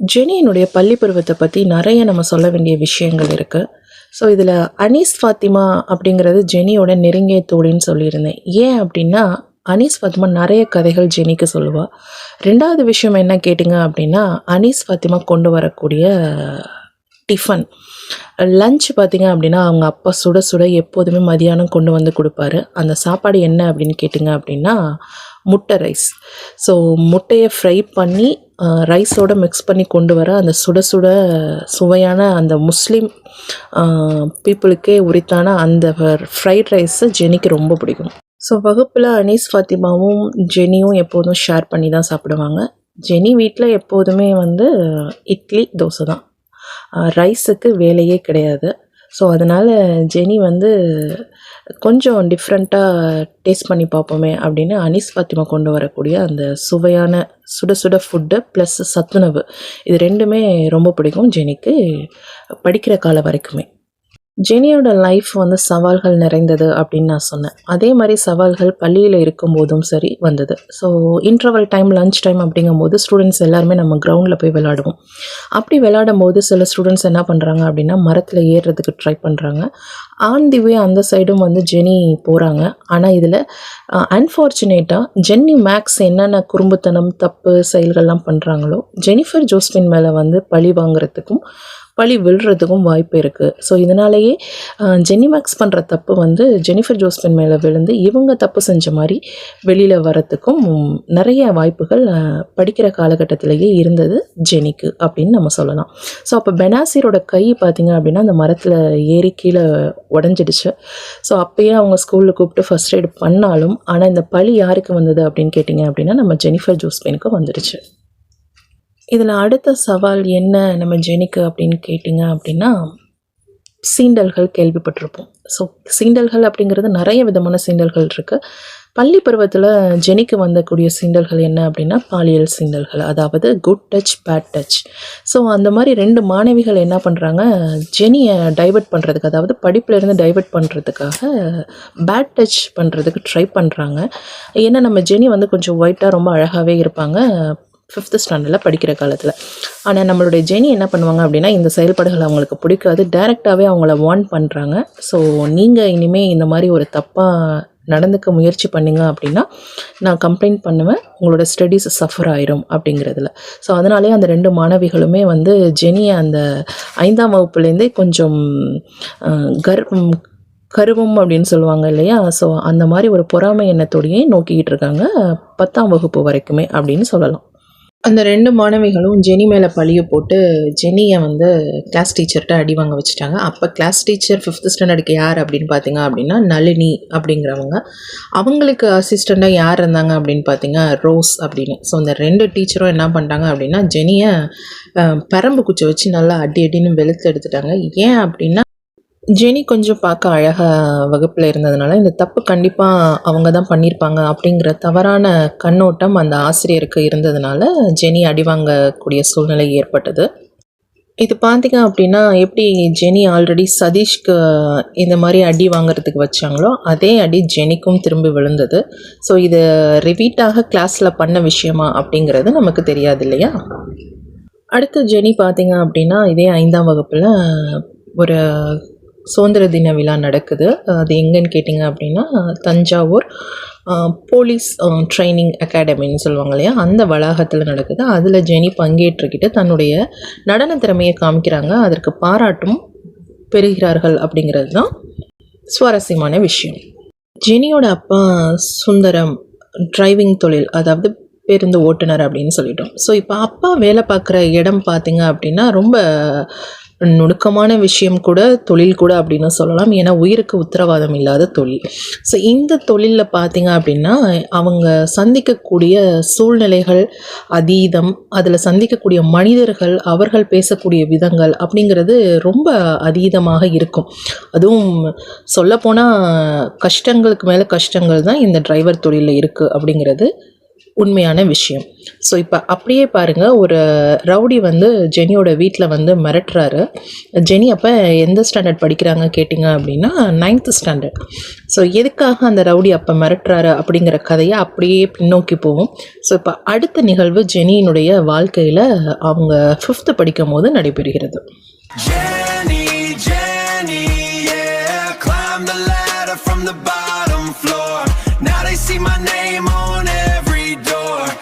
ஜெனியினுடைய பள்ளி பருவத்தை பற்றி நிறைய நம்ம சொல்ல வேண்டிய விஷயங்கள் இருக்குது. ஸோ இதில் அனீஸ் ஃபாத்திமா அப்படிங்கிறது ஜெனியோட நெருங்கிய தோழின்னு சொல்லியிருந்தேன். ஏன் அப்படின்னா அனீஸ் ஃபாத்திமா நிறைய கதைகள் ஜெனிக்கு சொல்லுவாள். ரெண்டாவது விஷயம் என்ன கேட்டிங்க அப்படின்னா, அனீஸ் ஃபாத்திமா கொண்டு வரக்கூடிய டிஃபன் லஞ்ச் பார்த்திங்க அப்படின்னா அவங்க அப்பா சுட சுட எப்போதுமே மதியானம் கொண்டு வந்து கொடுப்பாரு. அந்த சாப்பாடு என்ன அப்படின்னு கேட்டிங்க அப்படின்னா முட்டை ரைஸ். ஸோ முட்டையை ஃப்ரை பண்ணி ரைஸோடு மிக்ஸ் பண்ணி கொண்டு வர அந்த சுட சுட சுவையான அந்த முஸ்லீம் பீப்புளுக்கே உரித்தான அந்த ஃப்ரைட் ரைஸு ஜெனிக்கு ரொம்ப பிடிக்கும். ஸோ வகுப்பில் அனீஸ் ஃபாத்திமாவும் ஜெனியும் எப்போதும் ஷேர் பண்ணி தான் சாப்பிடுவாங்க. ஜெனி வீட்டில் எப்போதுமே வந்து இட்லி தோசை தான், ரைஸுக்கு வேலையே கிடையாது. ஸோ அதனால் ஜெனி வந்து கொஞ்சம் டிஃப்ரெண்ட்டாக டேஸ்ட் பண்ணி பார்ப்போமே அப்படின்னு அனீஸ் ஃபாத்திமா கொண்டு வரக்கூடிய அந்த சுவையான சுட சுட ஃபுட்டு ப்ளஸ் சத்துணவு இது ரெண்டுமே ரொம்ப பிடிக்கும் ஜெனிக்கு படிக்கிற காலம் வரைக்குமே. ஜெனியோட லைஃப் வந்து சவால்கள் நிறைந்தது அப்படின்னு நான் சொன்னேன். அதே மாதிரி சவால்கள் பள்ளியில் இருக்கும்போதும் சரி வந்தது. So interval time, lunch time அப்படிங்கும்போது ஸ்டூடெண்ட்ஸ் எல்லாருமே நம்ம கிரவுண்டில் போய் விளையாடுவோம். அப்படி விளையாடும் போது சில ஸ்டூடெண்ட்ஸ் என்ன பண்ணுறாங்க அப்படின்னா மரத்தில் ஏறுறதுக்கு ட்ரை பண்ணுறாங்க. ஆன் தி வே அந்த சைடும் வந்து ஜெனி போகிறாங்க. ஆனால் இதில் அன்ஃபார்ச்சுனேட்டாக ஜென்னி மேக்ஸ் என்னென்ன குறும்புத்தனம் தப்பு செயல்கள்லாம் பண்ணுறாங்களோ ஜெனிஃபர் ஜோஸ்பின் மேலே வந்து பழி வாங்குறதுக்கும் பழி விழுறதுக்கும் வாய்ப்பு இருக்குது. ஸோ இதனாலேயே ஜென்னி மேக்ஸ் பண்ணுற தப்பு வந்து ஜெனிஃபர் ஜோஸ்பின் மேலே விழுந்து இவங்க தப்பு செஞ்ச மாதிரி வெளியில் வரத்துக்கும் நிறைய வாய்ப்புகள் படிக்கிற காலகட்டத்திலேயே இருந்தது ஜெனிக்கு அப்படின்னு நம்ம சொல்லலாம். ஸோ அப்போ பெனாசிரோட கை பார்த்திங்க அப்படின்னா அந்த மரத்தில் ஏறி கீழே உடஞ்சிடுச்சு. ஸோ அப்போயே அவங்க ஸ்கூலில் கூப்பிட்டு ஃபஸ்ட் எய்ட் பண்ணாலும் ஆனால் இந்த பழி யாருக்கு வந்தது அப்படின்னு கேட்டிங்க அப்படின்னா நம்ம ஜெனிஃபர் ஜோஸ்பினுக்கு வந்துடுச்சு. இதில் அடுத்த சவால் என்ன நம்ம ஜெனிக்கு அப்படின்னு கேட்டிங்க அப்படின்னா சீண்டல்கள் கேள்விப்பட்டிருப்போம். ஸோ சீண்டல்கள் அப்படிங்கிறது நிறைய விதமான சீண்டல்கள் இருக்குது. பள்ளி பருவத்தில் ஜெனிக்கு வந்தக்கூடிய சீண்டல்கள் என்ன அப்படின்னா பாலியல் சீண்டல்கள், அதாவது good touch bad touch. So அந்த மாதிரி 2 மாணவிகள் என்ன பண்ணுறாங்க, ஜெனியை டைவர்ட் பண்ணுறதுக்கு, அதாவது படிப்பிலேருந்து டைவர்ட் பண்ணுறதுக்காக பேட் டச் பண்ணுறதுக்கு ட்ரை பண்ணுறாங்க. ஏன்னா நம்ம ஜெனி வந்து கொஞ்சம் ஒயிட்டாக ரொம்ப அழகாகவே இருப்பாங்க 5th ஸ்டாண்டர்டில் படிக்கிற காலத்தில். ஆனால் நம்மளுடைய ஜெனி என்ன பண்ணுவாங்க அப்படின்னா இந்த செயல்பாடுகள் அவங்களுக்கு பிடிக்காது. டைரெக்டாகவே அவங்கள வார்ன் பண்ணுறாங்க. ஸோ நீங்கள் இனிமேல் இந்த மாதிரி ஒரு தப்பாக நடந்துக்க முயற்சி பண்ணிங்க அப்படின்னா நான் கம்ப்ளைண்ட் பண்ணுவேன், உங்களோட ஸ்டடீஸ் சஃபர் ஆயிரும் அப்படிங்கிறதுல. ஸோ அதனாலே அந்த 2 மாணவிகளுமே வந்து ஜெனியை அந்த 5ஆம் வகுப்புலேருந்தே கொஞ்சம் கருவம் அப்படின்னு சொல்லுவாங்க இல்லையா, ஸோ அந்த மாதிரி ஒரு பொறாமை எண்ணத்தோடையே நோக்கிக்கிட்டு இருக்காங்க 10ஆம் வகுப்பு வரைக்குமே அப்படின்னு சொல்லலாம். அந்த 2 மாணவிகளும் ஜெனி மேலே பழியை போட்டு ஜெனியை வந்து கிளாஸ் டீச்சர்கிட்ட அடி வாங்க வச்சுட்டாங்க. அப்போ கிளாஸ் டீச்சர் 5th ஸ்டாண்டர்டுக்கு யார் அப்படின்னு பார்த்தீங்க அப்படின்னா நளினி அப்படிங்கிறவங்க. அவங்களுக்கு அசிஸ்டண்ட்டாக யார் இருந்தாங்க அப்படின்னு பார்த்தீங்க ரோஸ் அப்படின்னு. ஸோ இந்த 2 டீச்சரும் என்ன பண்ணிட்டாங்க அப்படின்னா ஜெனியை பரம்பு குச்சி வச்சு நல்லா அடி அடின்னு வெளுத்து எடுத்துட்டாங்க. ஏன் அப்படின்னா ஜெனி கொஞ்சம் பார்க்க அழகாக வகுப்பில் இருந்ததுனால இந்த தப்பு கண்டிப்பாக அவங்க தான் பண்ணியிருப்பாங்க அப்படிங்கிற தவறான கண்ணோட்டம் அந்த ஆசிரியருக்கு இருந்ததுனால ஜெனி அடி வாங்கக்கூடிய சூழ்நிலை ஏற்பட்டது. இது பார்த்திங்க அப்படின்னா எப்படி ஜெனி ஆல்ரெடி சதீஷ்க்கு இந்த மாதிரி அடி வாங்கிறதுக்கு வச்சாங்களோ அதே அடி ஜெனிக்கும் திரும்பி விழுந்தது. ஸோ இது ரிப்பீட்டாக கிளாஸில் பண்ண விஷயமா அப்படிங்கிறது நமக்கு தெரியாது இல்லையா. அடுத்து ஜெனி பார்த்திங்க அப்படின்னா இதே 5ஆம் வகுப்பில் ஒரு சுதந்திர தின விழா நடக்குது. அது எங்கன்னு கேட்டிங்க அப்படின்னா தஞ்சாவூர் போலீஸ் ட்ரைனிங் அகாடமின்னு சொல்லுவாங்க இல்லையா, அந்த வளாகத்தில் நடக்குது. அதில் ஜெனி பங்கேற்றுக்கிட்டு தன்னுடைய நடன திறமையை காமிக்கிறாங்க. அதற்கு பாராட்டும் பெறுகிறார்கள் அப்படிங்கிறது தான் சுவாரஸ்யமான விஷயம். ஜெனியோட அப்பா சுந்தரம் டிரைவிங் தொழில், அதாவது பேருந்து ஓட்டுநர் அப்படின்னு சொல்லிட்டோம். ஸோ இப்போ அப்பா வேலை பார்க்குற இடம் பார்த்திங்க அப்படின்னா ரொம்ப நுணுக்கமான விஷயம் கூட, தொழில் கூட அப்படின்னு சொல்லலாம். ஏன்னா உயிருக்கு உத்தரவாதம் இல்லாத தொழில். ஸோ இந்த தொழிலில் பார்த்திங்க அப்படின்னா அவங்க சந்திக்கக்கூடிய சூழ்நிலைகள் அதீதம், அதில் சந்திக்கக்கூடிய மனிதர்கள், அவர்கள் பேசக்கூடிய விதங்கள் அப்படிங்கிறது ரொம்ப அதீதமாக இருக்கும். அதுவும் சொல்லப்போனால் கஷ்டங்களுக்கு மேலே கஷ்டங்கள் தான் இந்த டிரைவர் தொழிலில் இருக்குது அப்படிங்கிறது உண்மையான விஷயம். ஸோ இப்போ அப்படியே பாருங்கள், ஒரு ரவுடி வந்து ஜெனியோட வீட்டில் வந்து மிரட்டுறாரு. ஜெனி அப்போ எந்த ஸ்டாண்டர்ட் படிக்கிறாங்க கேட்டிங்க அப்படின்னா 9th ஸ்டாண்டர்ட். ஸோ எதுக்காக அந்த ரவுடி அப்போ மிரட்டுறாரு அப்படிங்கிற கதையை அப்படியே பின்னோக்கி போகும். ஸோ இப்போ அடுத்த நிகழ்வு ஜெனியினுடைய வாழ்க்கையில் அவங்க 5th படிக்கும் போது நடைபெறுகிறது. Jenny, Jenny, yeah, climb the ladder from the bottom floor. Now they see my name on